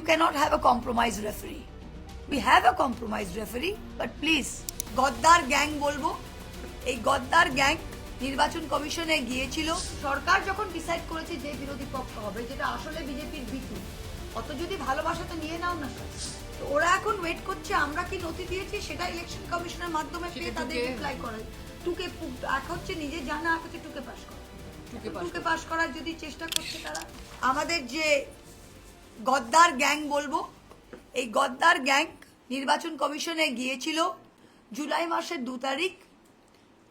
cannot have a compromised referee. We have a compromised referee, but please, গদ্দার gang বলবো, এই গদ্দার gang নির্বাচন কমিশনে গিয়েছিল। সরকার যখন ডিসাইড করেছে যে বিরোধী পক্ষ হবে, যেটা আসলে বিজেপির বিটু, অত যদি ভালোবাসা তো নিয়ে নাও না স্যার। তো ওরা এখন ওয়েট করছে আমরা কি নথি দিয়েছি সেটা ইলেকশন কমিশনের মাধ্যমে পেয়ে তাদের রিপ্লাই করে। টুকে এক হচ্ছে নিজে জানা, এক হচ্ছে টুকে পাস করা। টুকে পাস করার যদি চেষ্টা করছে তারা, আমাদের যে গদ্দার গ্যাং বলবো, এই গদ্দার গ্যাং নির্বাচন কমিশনে গিয়েছিল জুলাই মাসের 2 তারিখ।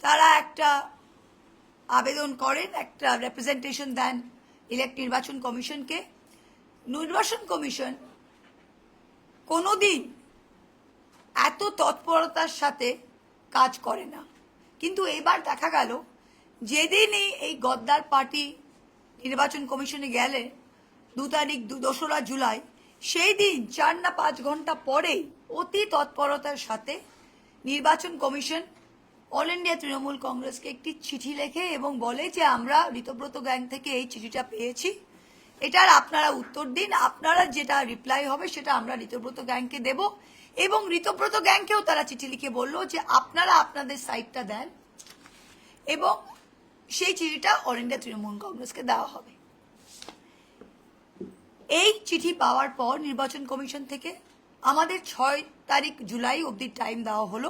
তারা একটা আবেদন করেন, একটা রিপ্রেজেন্টেশন দেন নির্বাচন কমিশনকে। নির্বাচন কমিশন কোনোদিন এত তৎপরতার সাথে কাজ করে না, কিন্তু এবার দেখা গেল যেদিনই এই গদ্দার পার্টি নির্বাচন কমিশনে গেলে 2 তারিখ 2রা জুলাই, সেই দিন 4 না 5 ঘন্টা পরেই অতি তৎপরতার সাথে নির্বাচন কমিশন অল ইন্ডিয়া তৃণমূল কংগ্রেসকে একটি চিঠি লেখে এবং বলে যে আমরা ঋতব্রত গ্যাং থেকে এই চিঠিটা পেয়েছি, এটার আপনারা উত্তর দিন, আপনারা যেটা রিপ্লাই হবে সেটা আমরা ঋতব্রত গ্যাংকে দেব। এবং ঋতব্রত গ্যাংকেও তারা চিঠি লিখে বললো যে আপনারা আপনাদের সাইটটা দেন এবং সেই চিঠিটা অল ইন্ডিয়া তৃণমূল কংগ্রেসকে দেওয়া হবে। এই চিঠি পাওয়ার পর নির্বাচন কমিশন থেকে আমাদের 6 তারিখ জুলাই অবধি টাইম দেওয়া হলো,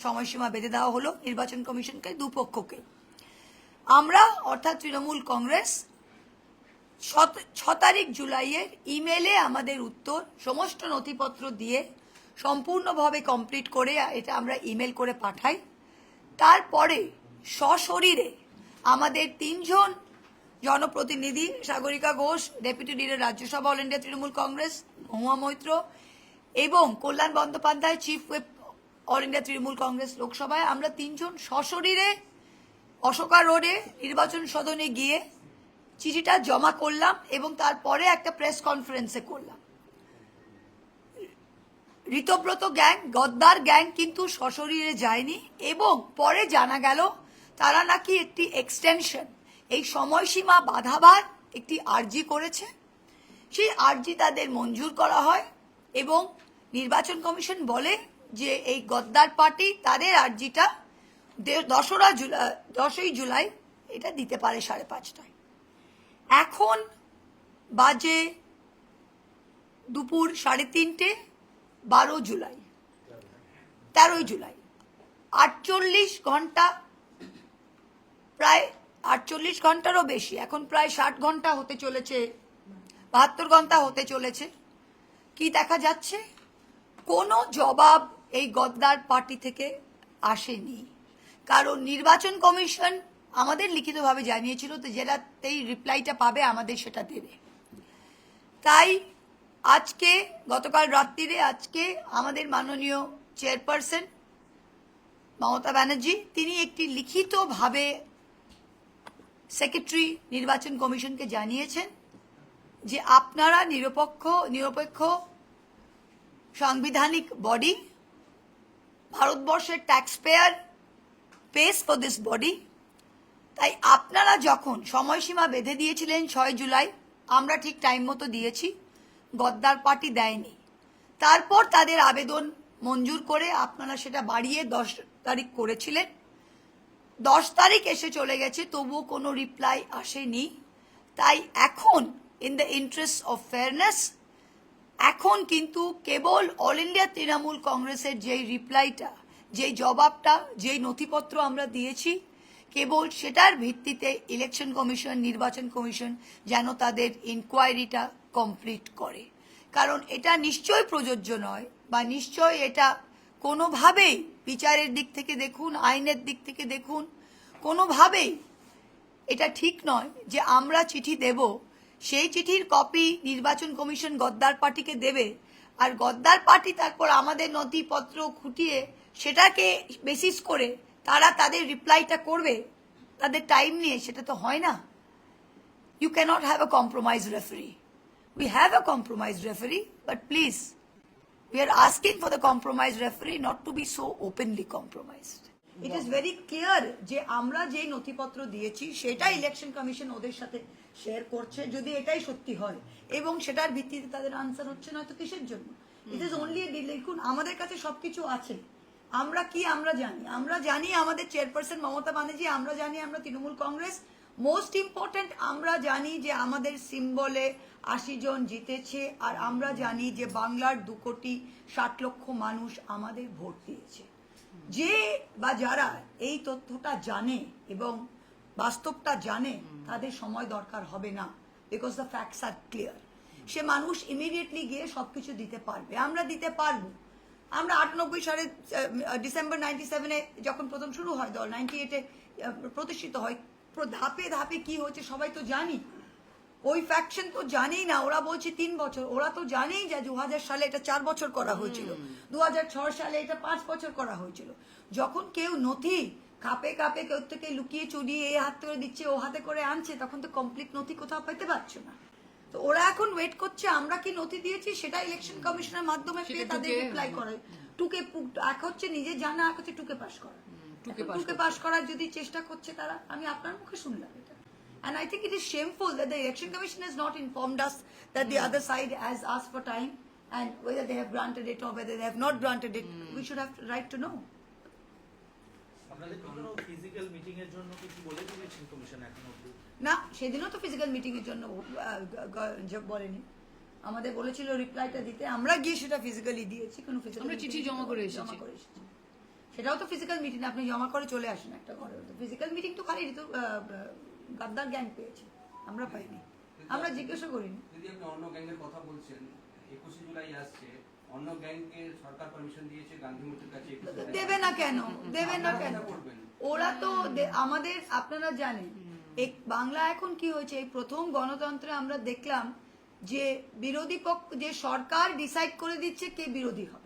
সময়সীমা বেঁধে দেওয়া হলো নির্বাচন কমিশনকে, দুপক্ষকে। আমরা অর্থাৎ তৃণমূল কংগ্রেস 6 তারিখ জুলাইয়ের ইমেলে আমাদের উত্তর সমস্ত নথিপত্র দিয়ে সম্পূর্ণভাবে কমপ্লিট করে এটা আমরা ইমেল করে পাঠাই। তারপরে সশরীরে আমাদের 3 জন জনপ্রতিনিধি, Sagarika Ghosh deputy leader Rajya Sabha all India Trinamool Congress, Mahua Moitra এবং Kalyan Bandyopadhyay chief whip all India Trinamool Congress লোকসভায়, আমরা 3 জন সশরীরে অশোকা রোডে নির্বাচন সদনে গিয়ে চিঠিটা জমা করলাম এবং তারপরে একটা প্রেস কনফারেন্সে করলাম। ঋতব্রত গ্যাং, গদ্দার গ্যাং কিন্তু সশরীরে যায়নি এবং পরে জানা গেল তারা নাকি একটি এক্সটেনশন, এই সময়সীমা বাধাবার একটি আর্জি করেছে। সেই আর্জি তাদের মঞ্জুর করা হয় এবং নির্বাচন কমিশন বলে যে এই গদ্দার পার্টি তাদের আর্জিটা 10ই জুলাই এটা দিতে পারে 5:30টায়। এখন বাজে দুপুর 3:30, 12 জুলাই, 13ই জুলাই, 48 ঘন্টা, প্রায় 48 ঘন্টারও বেশি, এখন প্রায় 60 ঘন্টা হতে চলেছে, 72 ঘন্টা হতে চলেছে। কি দেখা যাচ্ছে? কোনো জবাব এই গদ্দার পার্টি থেকে আসেনি, কারণ নির্বাচন কমিশন আমাদের লিখিতভাবে জানিয়েছিল তো যেটাতেই রিপ্লাইটা পাবে আমাদের সেটা দেবে। তাই আজকে, গতকাল রাত্রিরে, আজকে আমাদের মাননীয় চেয়ারপারসন মমতা ব্যানার্জি তিনি একটি লিখিতভাবে সেক্রেটারি নির্বাচন কমিশনকে জানিয়েছেন যে আপনারা নিরপেক্ষ সাংবিধানিক বডি, ভারতবর্ষের tax payer pace for this body, তাই আপনারা যখন সময়সীমা বেঁধে দিয়েছিলেন 6 জুলাই, আমরা ঠিক টাইম মতো দিয়েছি, গদ্দার পার্টি দেয়নি। তারপর তাদের আবেদন মঞ্জুর করে আপনারা সেটা বাড়িয়ে 10 তারিখ করেছিলেন। 10 তারিখ এসে চলে গেছে, তবুও কোনো রিপ্লাই আসেনি। তাই এখন in the interest of fairness, এখন কিন্তু কেবল অল ইন্ডিয়া তৃণমূল কংগ্রেসের যেই রিপ্লাইটা, যেই জবাবটা, যেই নথিপত্র আমরা দিয়েছি, কেবল সেটার ভিত্তিতে ইলেকশন কমিশন, নির্বাচন কমিশন যেন তাদের ইনকোয়ারিটা কমপ্লিট করে। কারণ এটা নিশ্চয়ই প্রযোজ্য নয়, বা নিশ্চয়ই এটা কোনোভাবেই বিচারের দিক থেকে দেখুন, আইনের দিক থেকে দেখুন, কোনোভাবেই এটা ঠিক নয় যে আমরা চিঠি দেব, সেই চিঠির কপি নির্বাচন কমিশন গদ্দার পার্টিকে দেবে, আর গদ্দার পার্টি তারপর আমাদের নথিপত্র খুঁটিয়ে সেটাকে বেসিস করে তারা তাদের রিপ্লাইটা করবে তাদের টাইম নিয়ে, সেটা তো হয় না। You cannot have a compromised referee. We have a compromised referee, but please, we are asking for the compromised referee not to be so openly compromised. It is very clear যে আমরা যেই নথিপত্র দিয়েছি সেটা ইলেকশন কমিশন ওদের সাথে share করছে, যদি এটাই সত্যি হয় এবং সেটার ভিত্তিতে তাদের আনসার হচ্ছে না তো কিসের জন্য? ইট ইজ অনলি দেখুন আমাদের কাছে সবকিছু আছে, আমরা কি আমরা জানি আমাদের চেয়ারপারসন মমতা ব্যানার্জি, আমরা জানি আমরা তৃণমূল কংগ্রেস, মোস্ট ইম্পর্টেন্ট আমরা জানি যে আমাদের সিম্বলে 80 জন জিতেছে, আর আমরা জানি যে বাংলার 2,60,00,000 মানুষ আমাদের ভোট দিয়েছে। যে বা যারা এই তথ্যটা জানে এবং বাস্তবটা জানে তাদের সময় দরকার হবে না, because the facts are clear. সে মানুষ ইমিডিয়েটলি গিয়ে সবকিছু দিতে পারবে, আমরা দিতে পারবো। আমরা 98 সালে ডিসেম্বর 97-এ যখন প্রথম শুরু হয় দল, 98-এ প্রতিষ্ঠিত হয়, ধাপে ধাপে কি হয়েছে সবাই তো জানি। ওই ফ্যাকশন তো জানেই না, ওরা বলছে 3 বছর, ওরা তো জানেই যে 2000 সালে এটা 4 বছর করা হয়েছিল, 2006 সালে এটা 5 বছর করা হয়েছিল। যখন কেউ নথি কাপে কাপে কেউ থেকে লুকিয়ে চুরিয়ে এই হাত করে দিচ্ছে ও হাতে করে আনছে, তখন তো কমপ্লিট নথি কোথাও পেতে পারছো না। তো ওরা এখন ওয়েট করছে আমরা কি নথি দিয়েছি সেটা ইলেকশন কমিশনের মাধ্যমে পেয়ে তাদের রিপ্লাই করে। টুকে এক হচ্ছে নিজে জানা, এক হচ্ছে টুকে পাস করা। টুকে পাস করার যদি চেষ্টা করছে তারা, আমি আপনার মুখে শুনলাম এটা। And I think it is shameful that the election commission has not informed us that the other side has asked for time, and whether they have granted it or whether they have not granted it, we should have the right to know. আপনাদের কোনো physical meeting এর জন্য কিছু বলে দিয়েছেন commission এখনো অবধি? না, সেদিনও তো ফিজিক্যাল মিটিং এর জন্য বলেনি, আমাদের বলেছিল রিপ্লাইটা দিতে, আমরা গিয়ে সেটা ফিজিক্যালি দিয়েছি। কোনো আমরা চিঠি জমা করে এসেছি। সেটাও তো ফিজিক্যাল মিটিং, আপনি জমা করে চলে আসেন একটা ঘরে। ফিজিক্যাল মিটিং তো খালি তো গাদ্দার গ্যাং পেয়েছে, আমরা পাইনি, আমরা জিজ্ঞাসা করিনি। যদি আপনি অন্য গ্যাংয়ের কথা বলছেন, 21 জুলাই আসছে, অন্য গ্যাংকে সরকার পারমিশন দিয়েছে গান্ধী মূর্তির কাছে, দেবে না কেন? দেবে না কেন? ওরা তো আমাদের, আপনারা জানেন বাংলা এখন কি হয়েছে, এই প্রথম গণতন্ত্রে আমরা দেখলাম যে বিরোধী পক্ষ, যে সরকার ডিসাইড করে দিচ্ছে কে বিরোধী হবে।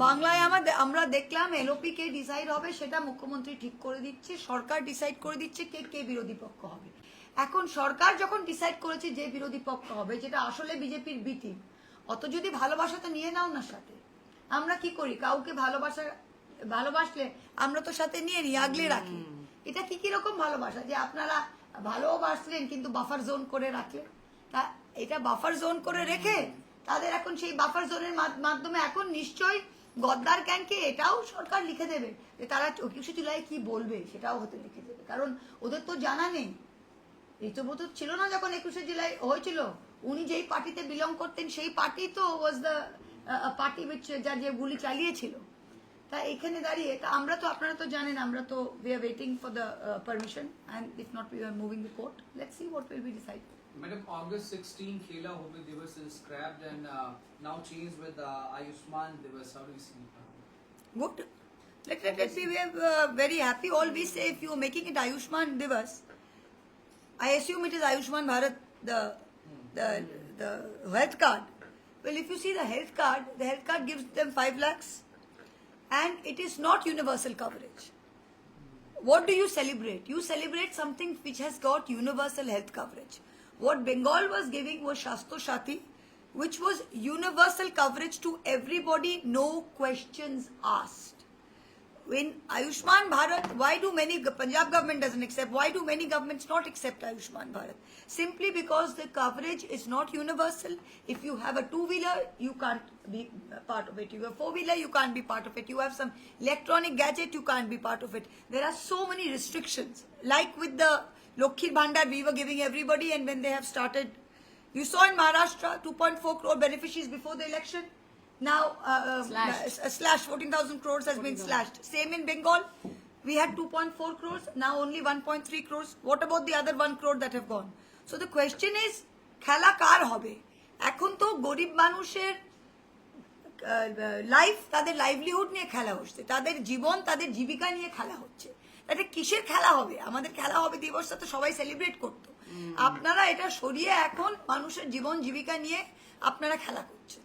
বাংলায় আমরা দেখলাম এলওপি কে ডিসাইড হবে সেটা মুখ্যমন্ত্রী ঠিক করে দিচ্ছে, সরকার ডিসাইড করে দিচ্ছে কে বিরোধী পক্ষ হবে। এখন সরকার যখন ডিসাইড করেছে যে বিরোধী পক্ষ হবে, যেটা আসলে বিজেপির বি টিম, অত যদি ভালোবাসা তো নিয়ে নাও না সাথে। আমরা কি করি, কাউকে ভালোবাসলে আমরা তো সাথে নিয়ে নিই, আগলে রাখি। এটা কি রকম ভালোবাসা যে আপনারা ভালোবাসলেন কিন্তু বাফার জোন করে রাখলেন? তা এটা বাফার জোন করে রেখে তাদের এখন সেই বাফার জোনের মাধ্যমে এখন নিশ্চয়ই গদ্দার গ্যাংকে এটাও সরকার লিখে দেবে যে তারা 21 জুলাই কি বলবে, সেটাও হতে লিখে দেবে, কারণ ওদের তো জানা নেই। ঋতুব্রত ছিল না যখন 21 জুলাই হয়েছিল, উনি যেই পার্টিতে বিলং করতেন সেই পার্টি তো ওয়াজ দ্য পার্টি যা যে গুলি চালিয়েছিল। তা এখানে দাঁড়িয়ে আমরা তো, আপনারা তো জানেন, আমরা তো we are waiting for the permission, and if not we are moving the court. Let's see what will be decided. Madam, August 16 Khela Hobi Divas is scrapped and now changed with Ayushman Divas. How do you see it? Good. Let's see, we are very happy. All we say, if you are making it Ayushman Divas, I assume it is Ayushman Bharat, the health card. Well, if you see the health card gives them 5 lakhs, and it is not universal coverage. What do you celebrate? You celebrate something which has got universal health coverage. What Bengal was giving was Shastro Shati, which was universal coverage to everybody, no questions asked. When Ayushman Bharat, why do many, Punjab government doesn't accept, why do many governments not accept Ayushman Bharat? Simply because the coverage is not universal. If you have a 2-wheeler, you can't be part of it. You have 4-wheeler, you can't be part of it. You have some electronic gadget, you can't be part of it. There are so many restrictions. Like with the Lokhir Bhandar, we were giving everybody, and when they have started, you saw in Maharashtra, 2.4 crore beneficiaries before the election. Now, slash 14,000 crores has been slashed. Same in Bengal, we had 2.4 crores, now only 1.3 crores. What about the other 1 crore that have gone? So the question is, খেলা কার হবে? এখন তো গরিব মানুষের life, তাদের livelihood নিয়ে খেলা হচ্ছে, তাদের জীবন, তাদের জীবিকা নিয়ে খেলা হচ্ছে। এটা কিসের খেলা হবে? আমাদের খেলা হবে দিবসটা তো সবাই সেলিব্রেট করতো, আপনারা এটা সরিয়ে এখন মানুষের জীবন জীবিকা নিয়ে আপনারা খেলা করছেন।